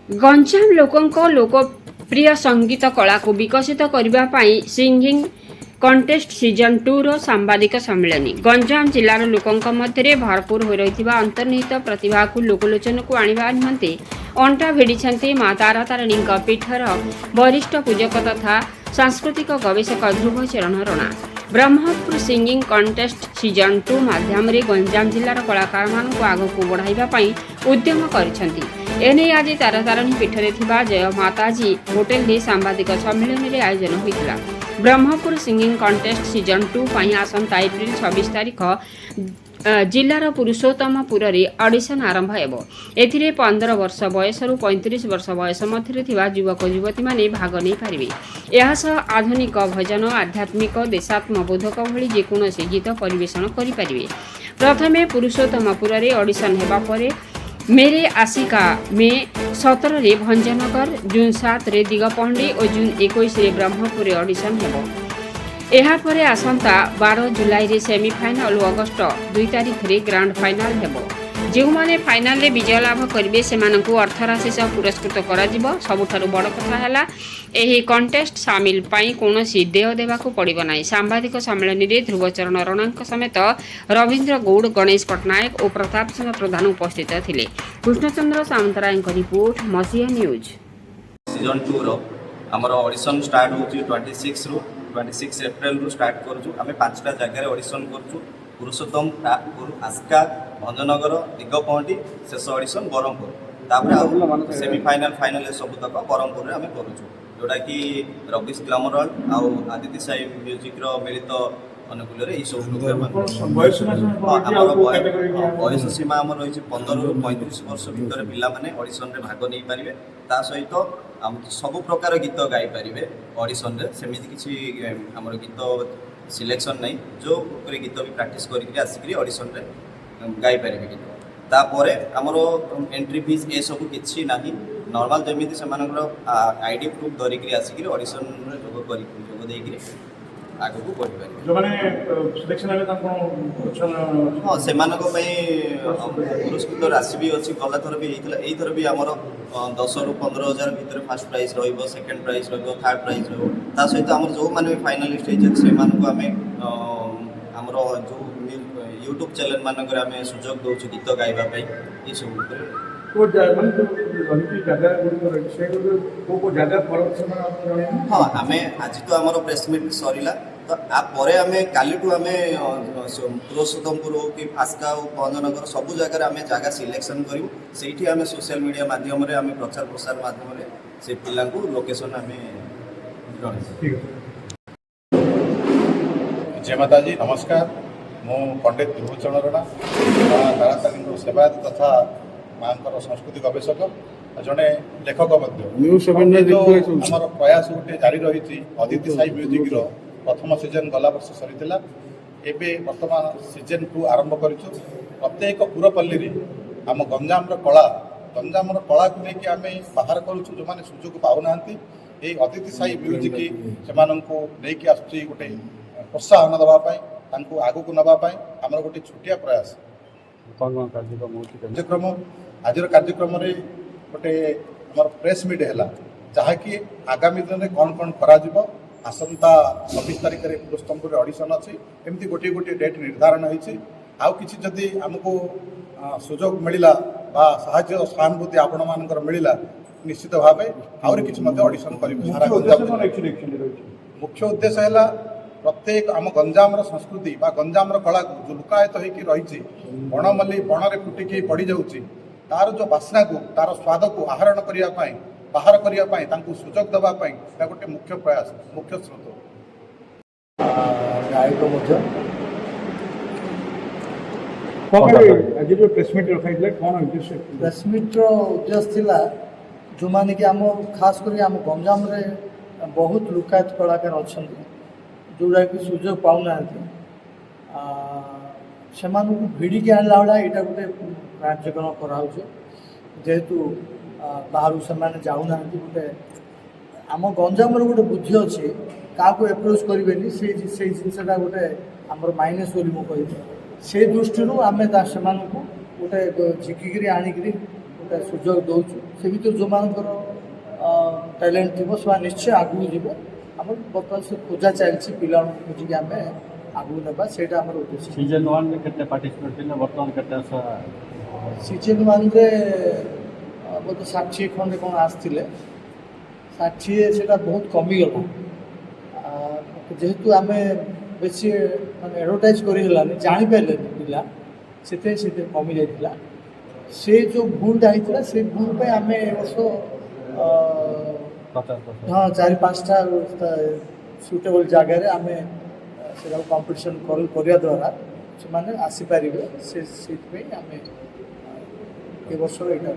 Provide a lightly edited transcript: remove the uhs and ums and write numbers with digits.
गंजाम लोकों लोकप्रिय संगीत कला को विकसित करने सिंगिंग कंटेस्ट सीजन 2 रो सांबादिक सम्मेलन गंजाम जिलार लोकों मध्य भरपूर हो रही अंतर्निहित प्रतिभा को लोकलोचन को आने निमंते अंटा भिड़ी माँ तारा तारिणी पीठर वरिष्ठ पूजक तथा सांस्कृतिक गवेषक ध्रुव चरण रणा ब्रह्मपुर सिंगिंग कंटेस्ट सीजन 2 माध्यम गंजाम जिलार कलाकार मान आग को बढ़ाई उद्यम करने आज तारा तारिणी पीठरे जय माताजी होटेल सांबादिक सम्मेलन में आयोजन होता ब्रह्मपुर सिंगिंग कंटेस्ट सीजन 2 आसंता एप्रिल 26 तारीख जिलार पुरुषोत्तमपुर ऑडिशन आरंभ हो। एथिरे 15 वर्ष बयस 35 वर्ष बयस मध्य युवक युवती माने भाग नहीं पारिबे। यह आधुनिक भजन आध्यात्मिक देशात्मबोधक भली जेकोसी गीत परिवेषण करें। प्रथमे पुरुषोत्तमपुर ऑडिशन हेबा परे मेरे आशिका में 17 रे भंजनगर, जून 7 रे दिगपहंडी और जून 21 रे ब्रह्मपुर ऑडिशन हेबो। एहापरे आसंता 12 जुलाई रे सेमीफाइनाल और अगस्ट 2 तारीख रे ग्रांड फाइनाल हेबो। जो माने फाइनाल रे विजय लाभ करिवे सेमानंकु अर्थराशि सह पुरस्कृत करा जिवो। सबुठारु बड़ कथा हैला एही कंटेस्ट सामिल पाई कोनोसी देय देबाकू पड़िबो नाही। सांबादिक सम्मेलन रे ध्रुवचरण रणांक समेत रवींद्र गौड़, गणेश पटनायक और प्रताप सिंह प्रधान उपस्थित थिले। कृष्णचंद्र सामंतराय रिपोर्ट मसीहा न्यूज। सीजन 2 रो हमर ऑडिशन स्टार्ट होची 26 एप्रिल रू स्टार्ट करछु। आमे 5टा जगह ऑडिशन करछु। पुरुषोत्तमपुर, आस्का, भंजनगर, दिगपहंडी, शेष ऑडिशन ब्रह्मपुर। तापर सेमीफाइनाल फाइनाल सब तक ब्रह्मपुर आम करूँ जोटा कि रबिश ग्लैमरल आउ आदित्य साई म्यूजिक मिलित अनुकूल बयस सीमा आम रही 15 ରୁ 35 वर्ष भितर पिला माने ऑडिशन रे भाग नहीं पारे। ता सहित सब प्रकार गीत गाई पारे ऑडिशन रे। सेमिति किसी आमर गीत सिलेक्शन नहीं जो गीत भी प्रैक्टिस करके आसिक ऑडिशन रे गाई पारे गीत। तापर आमर एंट्री फीस ए सब किसी ना नॉर्मल जमी से आईडी प्रूफ धरिक आसिक ऑडिशन जोग देकर आगे को बढ़ी हाँ से पुरस्कृत राशि भी अच्छी। गला थर भी होता है। थर भी आमर 10 ରୁ 15 हज़ार भितर फास्ट प्राइज रो, सेकेंड प्राइज रो, थर्ड प्राइज रो। ता सहित आम जो मैंने फाइनालिस्ट होते आम आमर जो यूट्यूब चैनल मानक आम सुजोग दौर गीत गाइबापी ये सब हाँ आम आज तो आम प्रेस मीट सरीला तो आपर आम काली आम पुरुषोत्तमपुर हो कि आस्का हो भंजनगर सब जगह आम जगह सिलेक्शन करूँ से आम सोशल मीडिया माध्यम आम प्रचार प्रसार माध्यम से पिला लोकेशन आम जय माता जी नमस्कार। मु पंडित ध्रुवचरण रणा तारा तारिणी सेवायत तथा माँ संस्कृति गवेषक जड़े लेखक आमर प्रयास गोटे जारी रही। आदित्य साई म्यूजिक प्रथम सीजन गला वर्ष सरी एवं बर्तमान सीजन 2 आरंभ करूँ। प्रत्येक पुरपल्ली आम गंजाम कला को लेकिन आम बाहर करूँ जो मैंने सुजोग पाऊना ये आदित्य साई म्यूजिक से आसुच्ची गोटे प्रोत्साहन देवाई आग को नापी आमर गोटे छोटिया प्रयास कार्यक्रम आज कार्यक्रम गोटे आम प्रेस मीट है जहाँकि आगामी दिन में कौन कौन करा आसंता 26 तारीख में पुरुषोत्तमपुर ऑडिशन अच्छी एमती गोटे गोटे डेट निर्धारण होती आउ किसी जदि आमको सुजोग मिलला साहाय्य सहानुभूति आपण मानकर मिलला निश्चित भाव आउरी किसी ऑडिशन कर मुख्य उद्देश्य है प्रत्येक आम गंजाम संस्कृति बा गंजाम कला को जो लुकायत होकर रही बणमल्ली बणरे फुटिकी पड़ जाऊँगी तार जो बास्ना को तार स्वाद को आहरण करने बाहर करने सुजोग देवाई गोटे मुख्य प्रयास मुख्य स्रोत प्रेसमिट्र उद्देश्य था जो मैंने कि आम खास कर आम गंजाम बहुत लुकायत कलाकार अच्छा जोटा कि सुजोग पाऊना से भिड़िकी आणला भाया यहाँ गोटे कार्यक्रम कराऊ जेहेतु बाहर से जाऊना गोटे आम गंजाम गोटे बुद्धि अच्छे क्या एप्रोच करेंगे से जिनसा गोटे आमर माइनस बोली मुझे से दृष्टि आम से गोटे झिकिकी आणिक ଗୋଟେ ସୁଯୋଗ ଦେଉଛୁ। ସେ ଭିତରୁ ଯେଉଁମାନଙ୍କର ଟ୍ୟାଲେଣ୍ଟ ଥିବ ସେମାନେ ନିଶ୍ଚୟ ଆଗକୁ ଯିବେ। ଆମର ବର୍ତ୍ତମାନ ସେ ଖୋଜା ଚାଲିଛି, ପିଲାମାନଙ୍କୁ ଖୋଜିକି ଆମେ ଆଗକୁ ନେବା, ସେଇଟା ଆମର ଉଦ୍ଦେଶ୍ୟ। ସିଜନ୍ 1 କେତେ ପାର୍ଟିସିପେଟ୍ ଥିଲେ, ବର୍ତ୍ତମାନ କେତେ ଆଶା? ସିଜନ୍ 1ରେ ବୋଧେ 60 ଖଣ୍ଡେ କ'ଣ ଆସିଥିଲେ, 60 ସେଇଟା ବହୁତ କମିଗଲା। ଯେହେତୁ ଆମେ ବେଶୀ ମାନେ ଆଡ଼ଭର୍ଟାଇଜ୍ କରି ହେଲାନି, ଜାଣିପାରିଲେନି ପିଲା, ସେଥିରେ କମି ଯାଇଥିଲା। ସେ ଯେଉଁ ଭୁଲଟା ହେଇଥିଲା, ସେ ଭୁଲ ପାଇଁ ଆମେ ଏ ବର୍ଷ 50%। ହଁ 4-5ଟା ସୁଇଟେବଲ୍ ଜାଗାରେ ଆମେ ସେଟାକୁ କମ୍ପିଟିସନ୍ କରିବା ଦ୍ୱାରା ସେମାନେ ଆସିପାରିବେ। ସେଇଥିପାଇଁ ଆମେ ଏ ବର୍ଷ ଏଇଟା